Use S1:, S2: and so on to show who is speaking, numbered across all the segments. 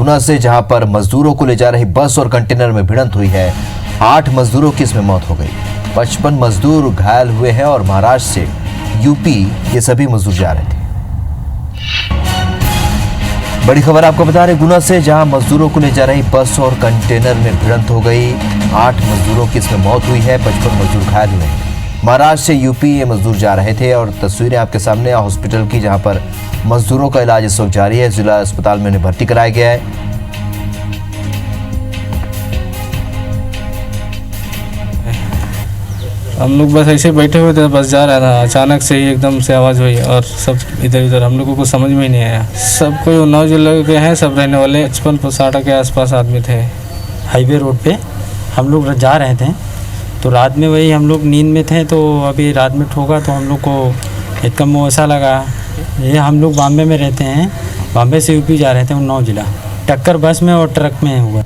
S1: गुना से, जहां पर मजदूरों को ले जा रही बस और कंटेनर में भिड़ंत हुई है। 8 मजदूरों की इसमें मौत हो गई। 55 मजदूर घायल हुए हैं और महाराष्ट्र से यूपी ये सभी मजदूर जा रहे थे। बड़ी खबर आपको बता रहे गुना से, जहां मजदूरों को ले जा रही बस और कंटेनर में भिड़ंत हो गई। 8 मजदूरों की इसमें मौत हुई है। 55 मजदूर घायल हुए हैं। महाराष्ट्र से यूपी ये मजदूर जा रहे थे और तस्वीरें आपके सामने हॉस्पिटल की, जहां पर मजदूरों का इलाज इस वक्त जारी है। जिला अस्पताल में उन्हें भर्ती कराया गया है।
S2: हम लोग बस ऐसे बैठे हुए थे, बस जा रहा था, अचानक से ही एकदम से आवाज़ हुई और सब इधर उधर, हम लोगों को समझ में ही नहीं आया। सब कोई 9 जिले के हैं, सब रहने वाले 55-60 के आसपास आदमी थे।
S3: हाईवे रोड पे हम लोग जा रहे थे, तो रात में वही हम लोग नींद में थे, तो अभी रात में ठोका तो हम लोग को एकदम ऐसा लगा। ये हम लोग बॉम्बे में रहते हैं, बॉम्बे से यूपी जा रहे थे, 9 जिला। टक्कर बस में और ट्रक में हुआ।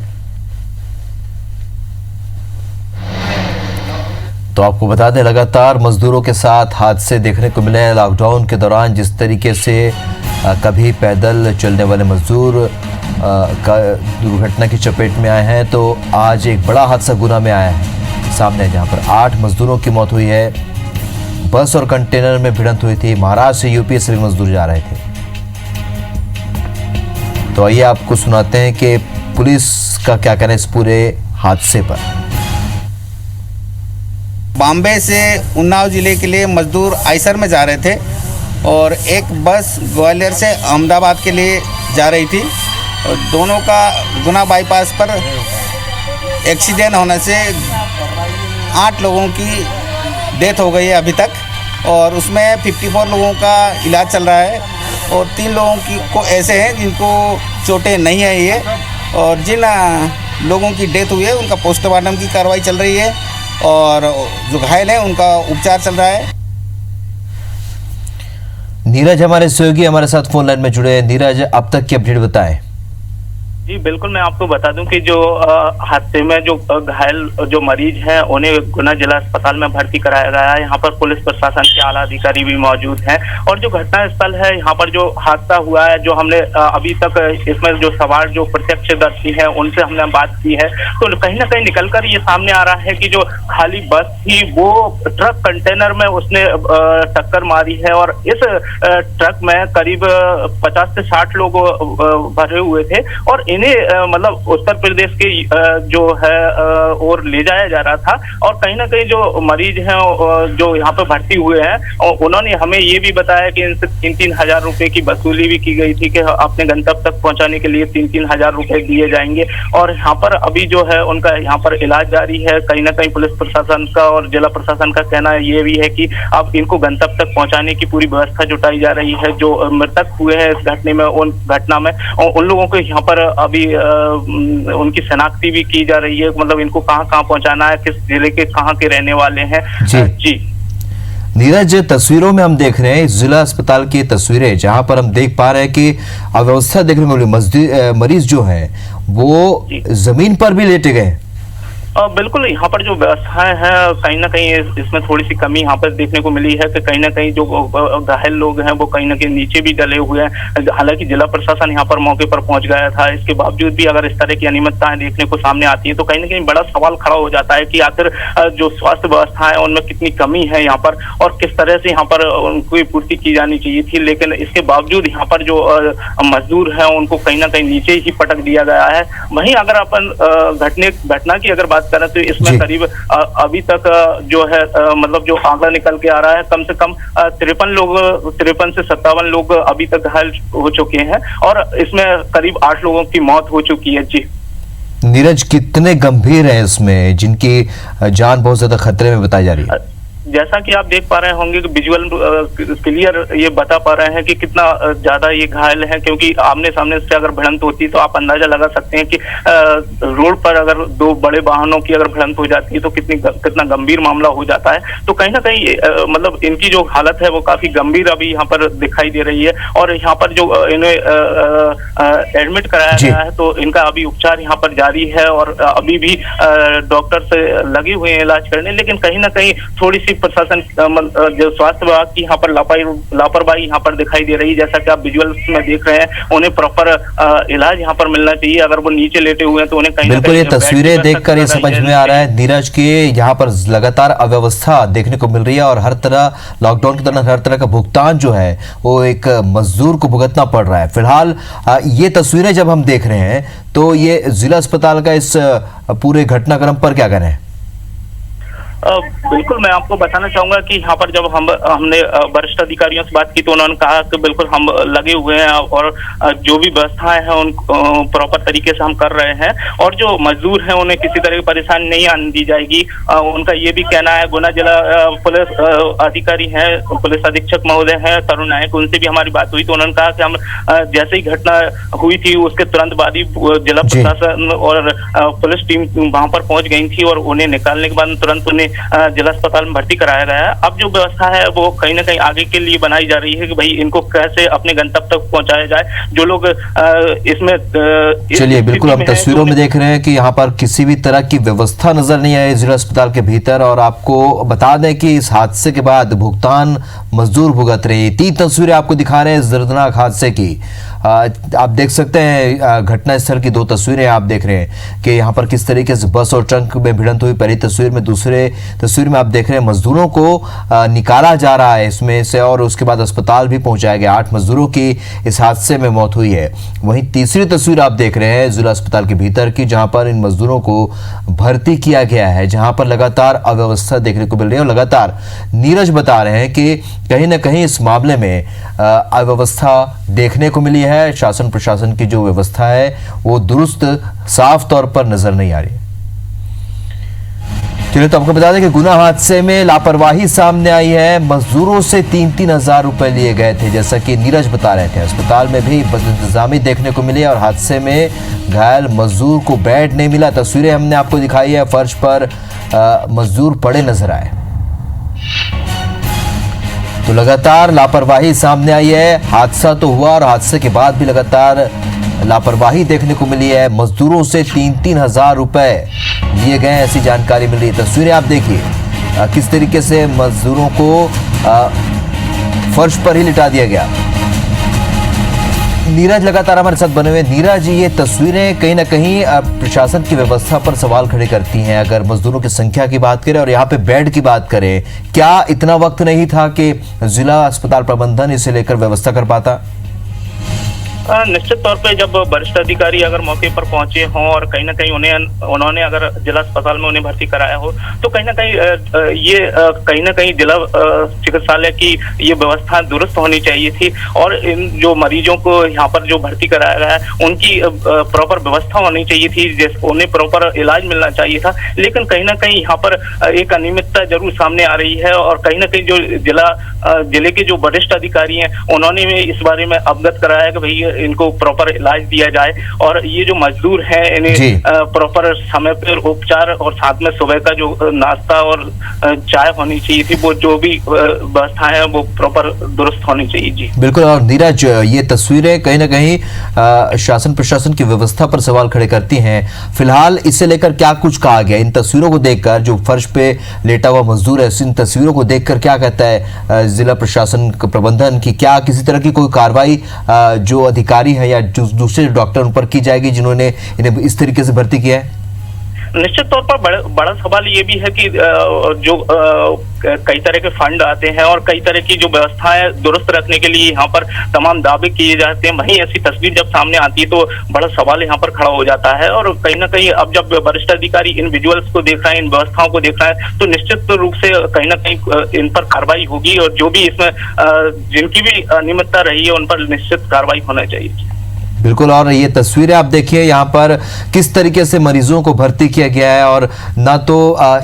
S1: तो आपको बता दें, लगातार मजदूरों के साथ हादसे देखने को मिले हैं। लॉकडाउन के दौरान जिस तरीके से कभी पैदल चलने वाले मजदूर दुर्घटना की चपेट में आए हैं, तो आज एक बड़ा हादसा गुना में आया है सामने, जहां पर 8 मजदूरों की मौत हुई है। बस और कंटेनर में भिड़ंत हुई थी। महाराष्ट्र से यूपी से भी मजदूर जा रहे थे। तो आइए आपको सुनाते हैं कि पुलिस का क्या कहना है इस पूरे हादसे पर।
S4: बॉम्बे से उन्नाव जिले के लिए मजदूर आयसर में जा रहे थे और एक बस ग्वालियर से अहमदाबाद के लिए जा रही थी। और दोनों का गुना बाईपास पर एक्सीडेंट होने से 8 लोगों की डेथ हो गई है अभी तक, और उसमें 54 लोगों का इलाज चल रहा है और 3 लोगों को ऐसे हैं जिनको चोटें नहीं आई है, और जिन लोगों की डेथ हुई है उनका पोस्टमार्टम की कार्रवाई चल रही है और जो घायल है उनका उपचार चल रहा है।
S1: नीरज हमारे सहयोगी हमारे साथ फोन लाइन में जुड़े हैं। नीरज, अब तक की अपडेट बताएं।
S5: जी बिल्कुल, मैं आपको बता दूं कि जो हादसे में जो घायल जो मरीज हैं उन्हें गुना जिला अस्पताल में भर्ती कराया गया है। यहाँ पर पुलिस प्रशासन के आला अधिकारी भी मौजूद हैं और जो घटना स्थल है, यहाँ पर जो हादसा हुआ है, जो हमने अभी तक इसमें जो सवार जो प्रत्यक्षदर्शी हैं उनसे हमने बात की है, तो कहीं ना कहीं निकलकर ये सामने आ रहा है कि जो खाली बस थी वो ट्रक कंटेनर में उसने टक्कर मारी है और इस ट्रक में करीब 50 से 60 लोग भरे हुए थे और इन्हें मतलब उत्तर प्रदेश के जो है और ले जाया जा रहा था। और कहीं ना कहीं जो मरीज हैं जो यहाँ पे भर्ती हुए हैं उन्होंने हमें ये भी बताया कि इनसे 3-3 हजार रुपए की वसूली भी की गई थी कि अपने गंतव्य तक पहुंचाने के लिए 3-3 हजार रुपए दिए जाएंगे। और यहाँ पर अभी जो है उनका यहाँ पर इलाज जारी है। कहीं ना कहीं पुलिस प्रशासन का और जिला प्रशासन का कहना ये भी है कि अब इनको गंतव्य तक पहुंचाने की पूरी व्यवस्था जुटाई जा रही है। जो मृतक हुए हैं इस घटना में उन लोगों को यहाँ पर अभी उनकी शनाख्ती भी की जा रही है, मतलब इनको कहाँ कहाँ पहुंचाना है, किस जिले के कहाँ के रहने वाले हैं। जी
S1: नीरज, तस्वीरों में हम देख रहे हैं जिला अस्पताल की तस्वीरें, जहां पर हम देख पा रहे हैं कि अव्यवस्था देखने को मिली। मरीज जो है वो जमीन पर भी लेटे गए।
S5: बिल्कुल, यहाँ पर जो व्यवस्थाएं हैं कहीं ना कहीं इसमें थोड़ी सी कमी यहाँ पर देखने को मिली है कि कहीं ना कहीं जो घायल लोग हैं वो कहीं ना कहीं नीचे भी डले हुए हैं। हालांकि जिला प्रशासन यहाँ पर मौके पर पहुंच गया था, इसके बावजूद भी अगर इस तरह की अनियमितताएं देखने को सामने आती है तो कहीं ना कहीं बड़ा सवाल खड़ा हो जाता है कि आखिर जो स्वास्थ्य व्यवस्था है उनमें कितनी कमी है यहाँ पर और किस तरह से यहाँ पर उनको पूर्ति की जानी चाहिए थी। लेकिन इसके बावजूद यहाँ पर जो मजदूर है उनको कहीं ना कहीं नीचे ही पटक दिया गया है। वहीं अगर अपन घटना की अगर बात करें तो इसमें करीब अभी तक जो है मतलब जो आंकड़ा निकल के आ रहा है, कम से कम 53 से 57 लोग अभी तक घायल हो चुके हैं और इसमें करीब 8 लोगों की मौत हो चुकी है। जी
S1: नीरज, कितने गंभीर है इसमें जिनकी जान बहुत ज्यादा खतरे में बताई जा रही है?
S5: जैसा कि आप देख पा रहे होंगे कि विजुअल क्लियर ये बता पा रहे हैं कि कितना ज्यादा ये घायल है, क्योंकि आमने सामने से अगर भिड़ंत होती तो आप अंदाजा लगा सकते हैं कि रोड पर अगर 2 बड़े वाहनों की अगर भिड़ंत हो जाती है तो कितना गंभीर मामला हो जाता है। तो कहीं ना कहीं मतलब इनकी जो हालत है वो काफी गंभीर अभी यहाँ पर दिखाई दे रही है और यहाँ पर जो इन्हें एडमिट कराया गया है तो इनका अभी उपचार यहाँ पर जारी है और अभी भी डॉक्टर से लगे हुए हैं इलाज करने। लेकिन कहीं ना कहीं थोड़ी सी प्रशासन जो स्वास्थ्य विभाग की यहाँ पर लापरवाही यहाँ पर दिखाई दे रही है। जैसा कि आप विजुअल्स में देख रहे हैं, उन्हें प्रॉपर इलाज यहाँ पर मिलना चाहिए। अगर वो नीचे लेटे हुए हैं तो उन्हें कहीं
S1: बिल्कुल, ये तस्वीरें देखकर ये समझ में आ रहा है नीरज की यहाँ पर लगातार अव्यवस्था देखने को मिल रही है और हर तरह लॉकडाउन की तरह हर तरह का भुगतान जो है वो एक मजदूर को भुगतना पड़ रहा है। फिलहाल ये तस्वीरें जब हम देख रहे हैं तो ये जिला अस्पताल का इस पूरे घटनाक्रम पर क्या कहना है?
S5: बिल्कुल, मैं आपको बताना चाहूंगा कि यहाँ पर जब हमने वरिष्ठ अधिकारियों से बात की तो उन्होंने कहा कि बिल्कुल हम लगे हुए हैं और जो भी व्यवस्थाएं हैं उन प्रॉपर तरीके से हम कर रहे हैं और जो मजदूर हैं उन्हें किसी तरह की परेशानी नहीं आने दी जाएगी। उनका ये भी कहना है। गुना जिला पुलिस अधिकारी हैं, पुलिस अधीक्षक महोदय हैं तरुण नायक, उनसे भी हमारी बात हुई तो उन्होंने कहा कि हम जैसे ही घटना हुई थी उसके तुरंत बाद ही जिला प्रशासन और पुलिस टीम वहां पर पहुंच गई थी और उन्हें निकालने के बाद तुरंत उन्हें जिला अस्पताल में भर्ती कराया गया है। अब जो व्यवस्था है वो कहीं ना कहीं आगे के लिए बनाई जा रही है कि भाई इनको कैसे अपने गंतव्य तक पहुंचाया जाए। जो लोग इसमें
S1: चलिए, बिल्कुल हम तस्वीरों में देख रहे हैं कि यहाँ पर किसी भी तरह की व्यवस्था नजर नहीं आई जिला अस्पताल के भीतर। और आपको बता दें कि इस हादसे के बाद भुगतान मजदूर भुगत रहे। 3 तस्वीरें आपको दिखा रहे हैं इस दर्दनाक हादसे की। आप देख सकते हैं घटना स्थल की 2 तस्वीरें आप देख रहे हैं कि यहाँ पर किस तरीके से बस और ट्रक में भिड़ंत हुई पहली तस्वीर में। दूसरे तस्वीर में आप देख रहे हैं मजदूरों को निकाला जा रहा है इसमें से और उसके बाद अस्पताल भी पहुंचाया गया। 8 मजदूरों की इस हादसे में मौत हुई है। वहीं तीसरी तस्वीर आप देख रहे हैं जिला अस्पताल के भीतर की, जहां पर इन मजदूरों को भर्ती किया गया है, जहां पर लगातार अव्यवस्था देखने को मिल रही है। और लगातार नीरज बता रहे हैं कि कहीं ना कहीं इस मामले में अव्यवस्था देखने को मिली है। शासन प्रशासन की जो व्यवस्था है वो दुरुस्त साफ तौर पर नजर नहीं आ रही। चलिए, तो आपको बता दें कि गुना हादसे में लापरवाही सामने आई है। मजदूरों से 3-3 हजार रुपए लिए गए थे, जैसा कि नीरज बता रहे थे। अस्पताल में भी बदइंतजामी देखने को मिली और हादसे में घायल मजदूर को बेड नहीं मिला। तस्वीरें हमने आपको दिखाई है, फर्श पर मजदूर पड़े नजर आए। तो लगातार लापरवाही सामने आई है। हादसा तो हुआ और हादसे के बाद भी लगातार लापरवाही देखने को मिली है। मजदूरों से 3-3 हजार रुपए लिए गए, ऐसी जानकारी मिल रही है। तस्वीरें आप देखिए किस तरीके से मजदूरों को फर्श पर ही लिटा दिया गया। नीरज लगातार हमारे साथ बने हुए। नीरज, ये तस्वीरें कहीं ना कहीं प्रशासन की व्यवस्था पर सवाल खड़े करती हैं। अगर मजदूरों की संख्या की बात करें और यहाँ पे बेड की बात करें, क्या इतना वक्त नहीं था कि जिला अस्पताल प्रबंधन इसे लेकर व्यवस्था कर पाता?
S5: निश्चित तौर पे जब वरिष्ठ अधिकारी अगर मौके पर पहुंचे हों और कहीं ना कहीं उन्होंने अगर जिला अस्पताल में उन्हें भर्ती कराया हो तो कहीं ना कहीं जिला चिकित्सालय की ये व्यवस्था दुरुस्त होनी चाहिए थी और इन जो मरीजों को यहाँ पर जो भर्ती कराया गया है उनकी प्रॉपर व्यवस्था होनी चाहिए थी, जैसे उन्हें प्रॉपर इलाज मिलना चाहिए था। लेकिन कहीं ना कहीं यहाँ पर एक अनियमितता जरूर सामने आ रही है और कहीं ना कहीं जो जिले के जो वरिष्ठ अधिकारी हैं उन्होंने इस बारे में अवगत कराया है कि भाई इनको प्रॉपर इलाज दिया जाए और ये जो मजदूर हैं इन्हें प्रॉपर समय पर उपचार और साथ में सुबह का जो नाश्ता और चाय होनी चाहिए थी, वो जो भी व्यवस्था है वो प्रॉपर दुरुस्त होनी चाहिए। जी
S1: बिल्कुल। और नीरज, ये तस्वीरें कहीं ना कहीं शासन प्रशासन की व्यवस्था पर सवाल खड़े करती हैं। फिलहाल इसे लेकर क्या कुछ कहा गया? इन तस्वीरों को देखकर, जो फर्श पे लेटा हुआ मजदूर है, इन तस्वीरों को देखकर क्या कहता है जिला प्रशासन प्रबंधन की? क्या किसी तरह की कोई कार्रवाई जो अधिकारी है या दूसरे डॉक्टर उन पर की जाएगी जिन्होंने इन्हें इस तरीके से भर्ती किया है?
S5: निश्चित तौर पर बड़ा सवाल ये भी है कि जो कई तरह के फंड आते हैं और कई तरह की जो व्यवस्थाएं दुरुस्त रखने के लिए यहाँ पर तमाम दावे किए जाते हैं, वहीं ऐसी तस्वीर जब सामने आती है तो बड़ा सवाल यहाँ पर खड़ा हो जाता है। और कहीं ना कहीं अब जब वरिष्ठ अधिकारी इन विजुअल्स को देख रहे हैं, इन व्यवस्थाओं को देख रहे हैं, तो निश्चित रूप से कहीं ना कहीं इन पर कार्रवाई होगी और जो भी इसमें जिनकी भी अनियमितता रही है उन पर निश्चित कार्रवाई होना चाहिए।
S1: बिल्कुल। और ये तस्वीरें आप देखिए यहाँ पर किस तरीके से मरीजों को भर्ती किया गया है और ना तो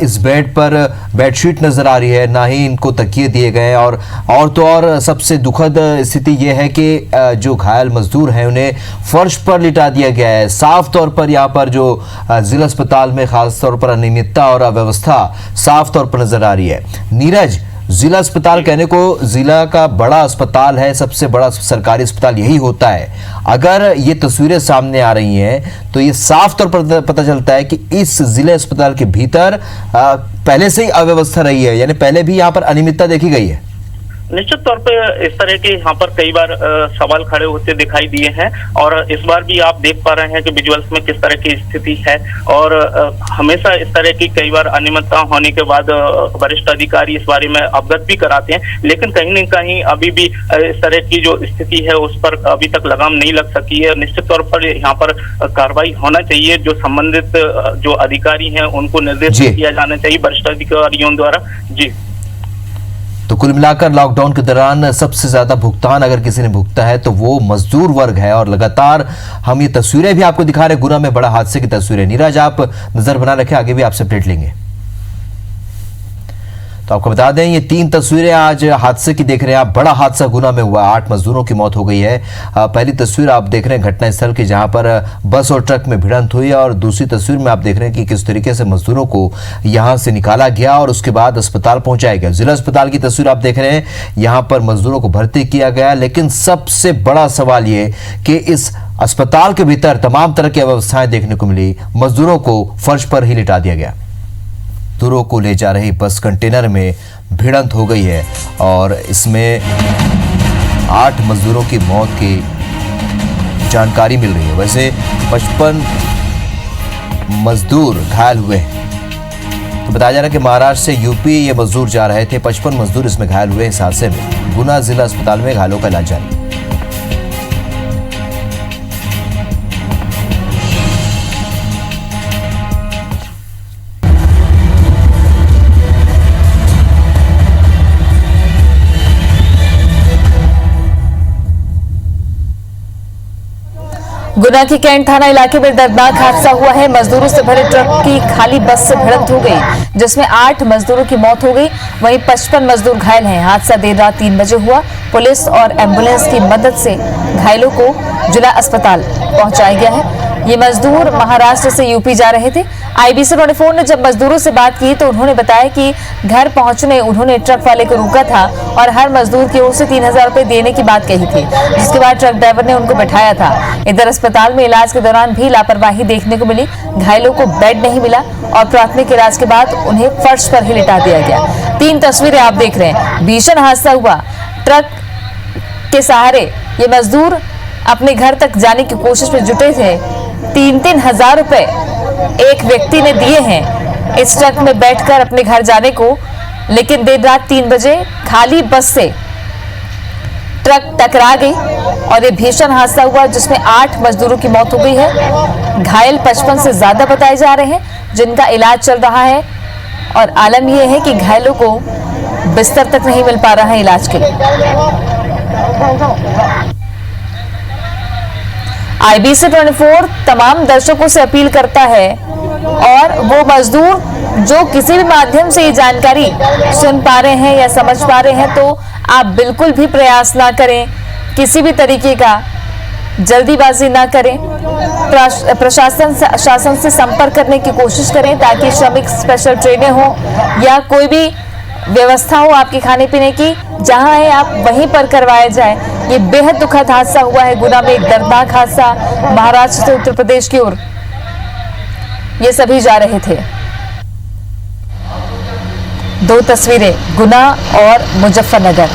S1: इस बेड पर बेडशीट नजर आ रही है, ना ही इनको तकिए दिए गए हैं। और तो और सबसे दुखद स्थिति ये है कि जो घायल मजदूर हैं उन्हें फर्श पर लिटा दिया गया है। साफ तौर पर यहाँ पर जो जिला अस्पताल में खास तौर पर अनियमितता और अव्यवस्था साफ तौर पर नजर आ रही है। नीरज, जिला अस्पताल कहने को जिला का बड़ा अस्पताल है, सबसे बड़ा सरकारी अस्पताल यही होता है। अगर ये तस्वीरें सामने आ रही हैं तो ये साफ तौर पर पता चलता है कि इस जिले अस्पताल के भीतर पहले से ही अव्यवस्था रही है, यानी पहले भी यहाँ पर अनियमितता देखी गई है।
S5: निश्चित तौर पे इस तरह के यहाँ पर कई बार सवाल खड़े होते दिखाई दिए हैं और इस बार भी आप देख पा रहे हैं कि विजुअल्स में किस तरह की स्थिति है। और हमेशा इस तरह की कई बार अनियमितता होने के बाद वरिष्ठ अधिकारी इस बारे में अवगत भी कराते हैं, लेकिन कहीं न कहीं अभी भी इस तरह की जो स्थिति है उस पर अभी तक लगाम नहीं लग सकी है। निश्चित तौर पर यहाँ पर कार्रवाई होना चाहिए, जो संबंधित जो अधिकारी हैं उनको निर्देश दिया जाना चाहिए वरिष्ठ अधिकारियों द्वारा। जी,
S1: तो कुल मिलाकर लॉकडाउन के दौरान सबसे ज्यादा भुगतान अगर किसी ने भुगता है तो वो मजदूर वर्ग है। और लगातार हम ये तस्वीरें भी आपको दिखा रहे हैं, गुना में बड़ा हादसे की तस्वीरें। नीरज, आप नजर बना रखें, आगे भी आपसे अपडेट लेंगे। तो आपको बता दें ये 3 तस्वीरें आज हादसे की देख रहे हैं आप। बड़ा हादसा गुना में हुआ, 8 मजदूरों की मौत हो गई है। पहली तस्वीर आप देख रहे हैं घटनास्थल की, जहां पर बस और ट्रक में भिड़ंत हुई, और दूसरी तस्वीर में आप देख रहे हैं कि किस तरीके से मजदूरों को यहां से निकाला गया और उसके बाद अस्पताल पहुंचाया गया। जिला अस्पताल की तस्वीर आप देख रहे हैं, यहां पर मजदूरों को भर्ती किया गया। लेकिन सबसे बड़ा सवाल ये कि इस अस्पताल के भीतर तमाम तरह की व्यवस्थाएं देखने को मिली, मजदूरों को फर्श पर ही लिटा दिया गया। मजदूरों को ले जा रही बस कंटेनर में भिड़ंत हो गई है और इसमें 8 मजदूरों की मौत की जानकारी मिल रही है। वैसे 55 मजदूर घायल हुए हैं। तो बताया जा रहा है कि महाराष्ट्र से यूपी ये मजदूर जा रहे थे। 55 मजदूर इसमें घायल हुए। इस हादसे में गुना जिला अस्पताल में घायलों का इलाज जारी है।
S6: गुना की कैंट थाना इलाके में दर्दनाक हादसा हुआ है। मजदूरों से भरे ट्रक की खाली बस से भिड़ंत हो गई, जिसमें 8 मजदूरों की मौत हो गई, वहीं 55 मजदूर घायल हैं। हादसा देर रात 3 बजे हुआ। पुलिस और एम्बुलेंस की मदद से घायलों को जिला अस्पताल पहुंचाया गया है। ये मजदूर महाराष्ट्र से यूपी जा रहे थे। IBC 24 ने जब मजदूरों से बात की तो उन्होंने बताया कि घर पहुंचने उन्होंने ट्रक वाले को रोका था और हर मजदूर की ओर से 3000 रुपए देने की बात कही थी, जिसके बाद ट्रक ड्राइवर ने उनको बैठाया था। इधर अस्पताल में इलाज के दौरान भी लापरवाही देखने को मिली। घायलों को बेड नहीं मिला और प्राथमिक इलाज के बाद उन्हें फर्श पर ही लिटा दिया गया। 3 तस्वीरें आप देख रहे हैं। भीषण हादसा हुआ। ट्रक के सहारे ये मजदूर अपने घर तक जाने की कोशिश में जुटे थे। 3-3 हजार रुपए एक व्यक्ति ने दिए हैं इस ट्रक में बैठकर अपने घर जाने को, लेकिन देर रात 3 बजे खाली बस से ट्रक टकरा गई और ये भीषण हादसा हुआ, जिसमें 8 मजदूरों की मौत हो गई है। घायल 55 से ज्यादा बताए जा रहे हैं, जिनका इलाज चल रहा है। और आलम यह है कि घायलों को बिस्तर तक नहीं मिल पा रहा है इलाज के लिए। IBC 24 तमाम दर्शकों से अपील करता है और वो मजदूर जो किसी भी माध्यम से ये जानकारी सुन पा रहे हैं या समझ पा रहे हैं, तो आप बिल्कुल भी प्रयास ना करें, किसी भी तरीके का जल्दीबाजी ना करें। शासन से संपर्क करने की कोशिश करें ताकि श्रमिक स्पेशल ट्रेनें हो या कोई भी व्यवस्था हो आपके खाने पीने की, जहां है आप वहीं पर करवाया जाए। ये बेहद दुखद हादसा हुआ है गुना में, एक दर्दनाक हादसा। महाराष्ट्र से उत्तर प्रदेश की ओर ये सभी जा रहे थे। 2 तस्वीरें गुना और मुजफ्फरनगर,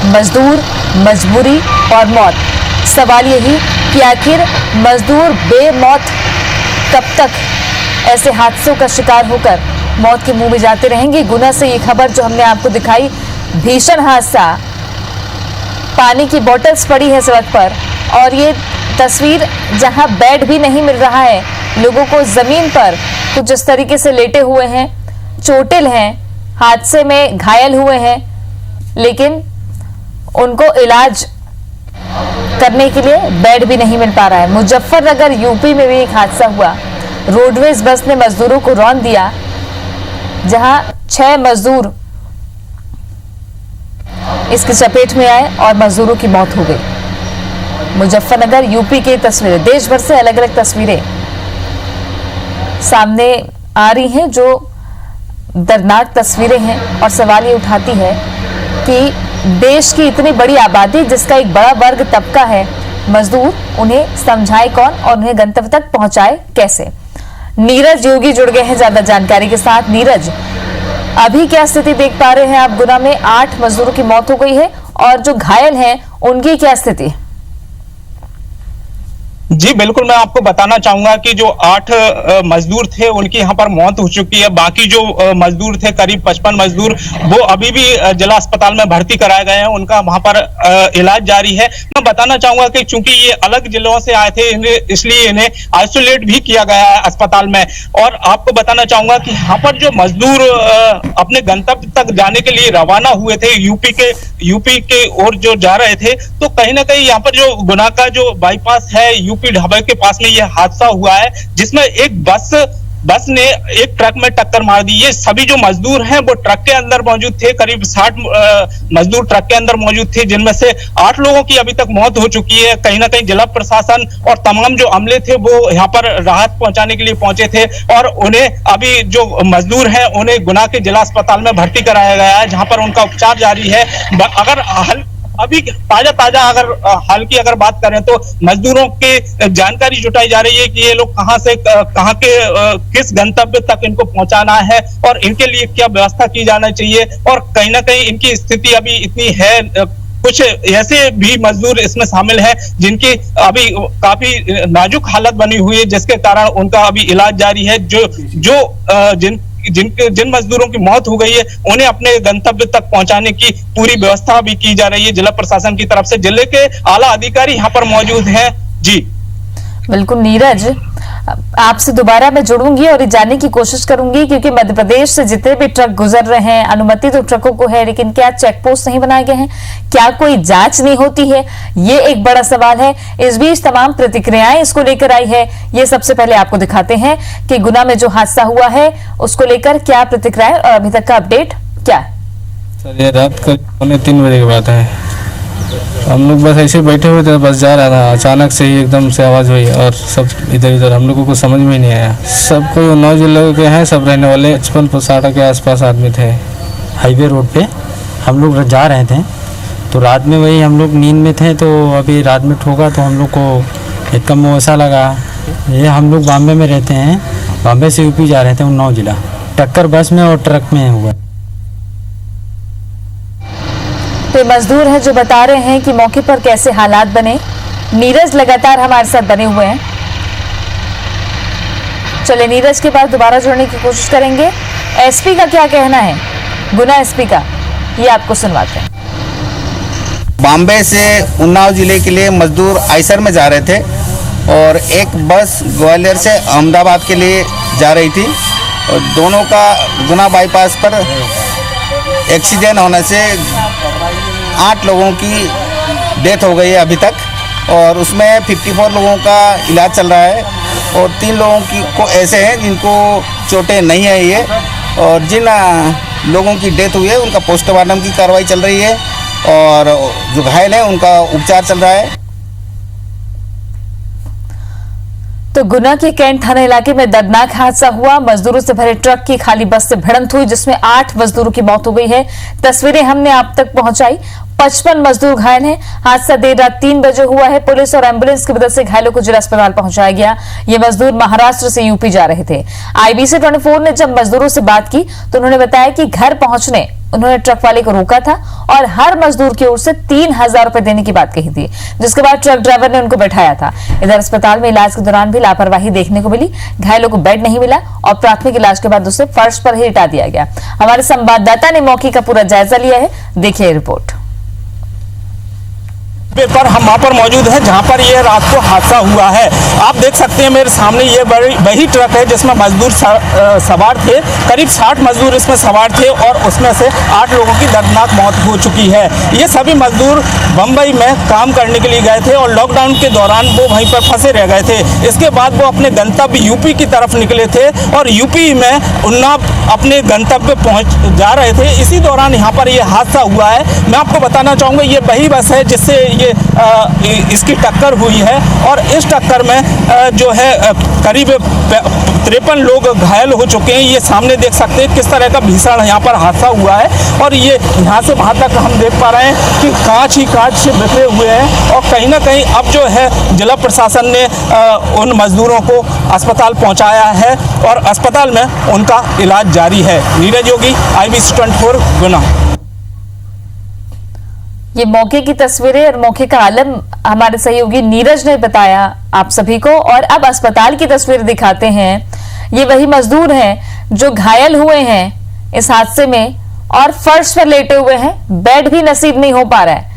S6: मजदूर, मजबूरी और मौत। सवाल यही कि आखिर मजदूर बेमौत कब तक ऐसे हादसों का शिकार होकर मौत के मुंह में जाते रहेंगे। गुना से ये खबर जो हमने आपको दिखाई, भीषण हादसा, पानी की बोतल्स पड़ी है सड़क पर और ये तस्वीर जहां बेड भी नहीं मिल रहा है, लोगों को जमीन पर कुछ इस तरीके से लेटे हुए हैं, चोटिल हैं, हादसे में घायल हुए हैं, लेकिन उनको इलाज करने के लिए बेड भी नहीं मिल पा रहा है। मुजफ्फरनगर यूपी में भी एक हादसा हुआ। रोडवेज बस ने मजदूरों को रौंद दिया, जहां 6 मजदूर इसकी चपेट में आए और मजदूरों की मौत हो गई। मुजफ्फरनगर यूपी की तस्वीरें, देश भर से अलग अलग तस्वीरें सामने आ रही हैं जो दर्दनाक तस्वीरें हैं। और सवाल ये उठाती है कि देश की इतनी बड़ी आबादी जिसका एक बड़ा वर्ग तबका है मजदूर, उन्हें समझाए कौन और उन्हें गंतव्य तक पहुंचाए कैसे। नीरज योगी जुड़ गए हैं ज्यादा जानकारी के साथ। नीरज, अभी क्या स्थिति देख पा रहे हैं आप? गुना में 8 मजदूरों की मौत हो गई है और जो घायल हैं उनकी क्या स्थिति?
S7: जी बिल्कुल, मैं आपको बताना चाहूंगा कि जो 8 मजदूर थे उनकी यहाँ पर मौत हो चुकी है। बाकी जो मजदूर थे करीब 55 मजदूर, वो अभी भी जिला अस्पताल में भर्ती कराए गए हैं, उनका वहां पर इलाज जारी है। मैं बताना चाहूंगा कि चूंकि ये अलग जिलों से आए थे, इसलिए इन्हें आइसोलेट भी किया गया है अस्पताल में। और आपको बताना चाहूंगा कि यहाँ पर जो मजदूर अपने गंतव्य तक जाने के लिए रवाना हुए थे, यूपी के ओर जो जा रहे थे, तो कहीं ना कहीं यहाँ पर जो गुना का जो बाईपास है यूपी ढाबे के पास में यह हादसा हुआ है, जिसमें एक बस ने एक ट्रक में टक्कर मार दी। ये सभी जो मजदूर हैं वो ट्रक के अंदर मौजूद थे, करीब 60 मजदूर ट्रक के अंदर मौजूद थे, जिनमें से 8 लोगों की अभी तक मौत हो चुकी है। कहीं ना कहीं जिला प्रशासन और तमाम जो अमले थे वो यहाँ पर राहत पहुंचाने के लिए पहुंचे थे और उन्हें अभी जो मजदूर हैं उन्हें गुना के जिला अस्पताल में भर्ती कराया गया है, जहां पर उनका उपचार जारी है। अगर अभी ताजा अगर हाल की अगर बात करें तो मजदूरों के जानकारी जुटाई जा रही है कि ये लोग कहां के किस गंतव्य तक इनको पहुंचाना है और इनके लिए क्या व्यवस्था की जाना चाहिए। और कहीं ना कहीं इनकी स्थिति अभी इतनी है, कुछ ऐसे भी मजदूर इसमें शामिल हैं जिनकी अभी काफी नाजुक हालत बनी हुई है, जिसके कारण उनका अभी इलाज जारी है। जिन मजदूरों की मौत हो गई है उन्हें अपने गंतव्य तक पहुंचाने की पूरी व्यवस्था भी की जा रही है जिला प्रशासन की तरफ से। जिले के आला अधिकारी यहाँ पर मौजूद हैं। जी
S6: बिल्कुल नीरज, आपसे दोबारा मैं जुड़ूंगी और ये जानने की कोशिश करूंगी, क्योंकि मध्य प्रदेश से जितने भी ट्रक गुजर रहे हैं, अनुमति तो ट्रकों को है, लेकिन क्या चेक पोस्ट नहीं बनाए गए हैं? क्या कोई जांच नहीं होती है? ये एक बड़ा सवाल है। इस बीच तमाम प्रतिक्रियाएं इसको लेकर आई है। ये सबसे पहले आपको दिखाते हैं कि गुना में जो हादसा हुआ है उसको लेकर क्या प्रतिक्रियाएं और अभी तक का अपडेट क्या है।
S2: सर ये रात का 3 बजे की बात है, हम लोग बस ऐसे बैठे हुए थे, बस जा रहा था, अचानक से ही एकदम से आवाज़ हुई और सब इधर उधर, हम लोगों को समझ में ही नहीं आया। सब कोई 9 जिले के हैं, सब रहने वाले 55-60 के आसपास आदमी थे।
S3: हाईवे रोड पे हम लोग जा रहे थे, तो रात में वही हम लोग नींद में थे, तो अभी रात में ठोका तो हम लोग को एकदम ऐसा लगा। ये हम लोग बॉम्बे में रहते हैं, बॉम्बे से यूपी जा रहे थे, उन्नाव जिला। टक्कर बस में और ट्रक में हुआ।
S6: तो मजदूर हैं जो बता रहे हैं कि मौके पर कैसे हालात बने। नीरज लगातार हमारे साथ बने हुए हैं। चले नीरज के बाद दोबारा जुड़ने की कोशिश करेंगे। एसपी का क्या कहना है, गुना एसपी का, ये आपको सुनवाते हैं।
S4: बॉम्बे से उन्नाव जिले के लिए मजदूर आइसर में जा रहे थे और एक बस ग्वालियर से अहमदाबाद के लिए जा रही थी और दोनों का गुना बाईपास पर एक्सीडेंट होने से 8 लोगों की डेथ हो गई है अभी तक, और उसमें 54 लोगों का इलाज चल रहा है और 3 लोगों को ऐसे हैं जिनको चोटें नहीं है ये, और जिन लोगों की डेथ हुई है उनका पोस्टमार्टम की कार्रवाई चल रही है और जो घायल है उनका उपचार चल रहा है।
S6: तो गुना के कैंट थाना इलाके में दर्दनाक हादसा हुआ। मजदूरों से भरे ट्रक की खाली बस से भिड़ंत हुई, जिसमें 8 मजदूरों की मौत हो गई है। तस्वीरें हमने आप तक पहुंचाई। 55 मजदूर घायल हैं। हादसा देर रात 3 बजे हुआ है। पुलिस और एम्बुलेंस की मदद से घायलों को जिला अस्पताल पहुंचाया गया। ये मजदूर महाराष्ट्र से यूपी जा रहे थे। IBC 24 ने जब मजदूरों से बात की तो उन्होंने बताया कि घर पहुंचने उन्होंने ट्रक वाले को रोका था और हर मजदूर की ओर से 3000 रुपए देने की बात कही थी, जिसके बाद ट्रक ड्राइवर ने उनको बैठाया था। इधर अस्पताल में इलाज के दौरान भी लापरवाही देखने को मिली। घायलों को बेड नहीं मिला और प्राथमिक इलाज के बाद उसे फर्श पर ही लिटा दिया गया। हमारे संवाददाता ने मौके का पूरा जायजा लिया है, देखिए रिपोर्ट।
S7: पर हम वहाँ पर मौजूद हैं जहाँ पर ये रात को हादसा हुआ है। आप देख सकते हैं मेरे सामने ये वही ट्रक है जिसमें मजदूर सवार थे। करीब 60 मजदूर इसमें सवार थे और उसमें से 8 लोगों की दर्दनाक मौत हो चुकी है। ये सभी मजदूर बम्बई में काम करने के लिए गए थे और लॉकडाउन के दौरान वो वहीं पर फंसे रह गए थे। इसके बाद वो अपने गंतव्य यूपी की तरफ निकले थे और यूपी में उन्नाव अपने गंतव्य पहुंच जा रहे थे। इसी दौरान यहाँ पर ये हादसा हुआ है। मैं आपको बताना चाहूँगा ये वही बस है जिससे ये इसकी टक्कर हुई है और इस टक्कर में जो है करीब 53 लोग घायल हो चुके हैं। ये सामने देख सकते हैं किस तरह का भीषण यहाँ पर हादसा हुआ है और ये यहाँ से वहाँ तक हम देख पा रहे हैं कि कांच ही कांच से बिखरे हुए हैं और कहीं ना कहीं अब जो है जिला प्रशासन ने उन मजदूरों को अस्पताल पहुँचाया है और अस्पताल में उनका इलाज जारी है। नीरज योगी, IBC 24 गुना।
S6: ये मौके की तस्वीरें और मौके का आलम हमारे सहयोगी नीरज ने बताया आप सभी को। और अब अस्पताल की तस्वीर दिखाते हैं। ये वही मजदूर हैं जो घायल हुए हैं इस हादसे में और फर्श पर लेटे हुए हैं, बेड भी नसीब नहीं हो पा रहा है।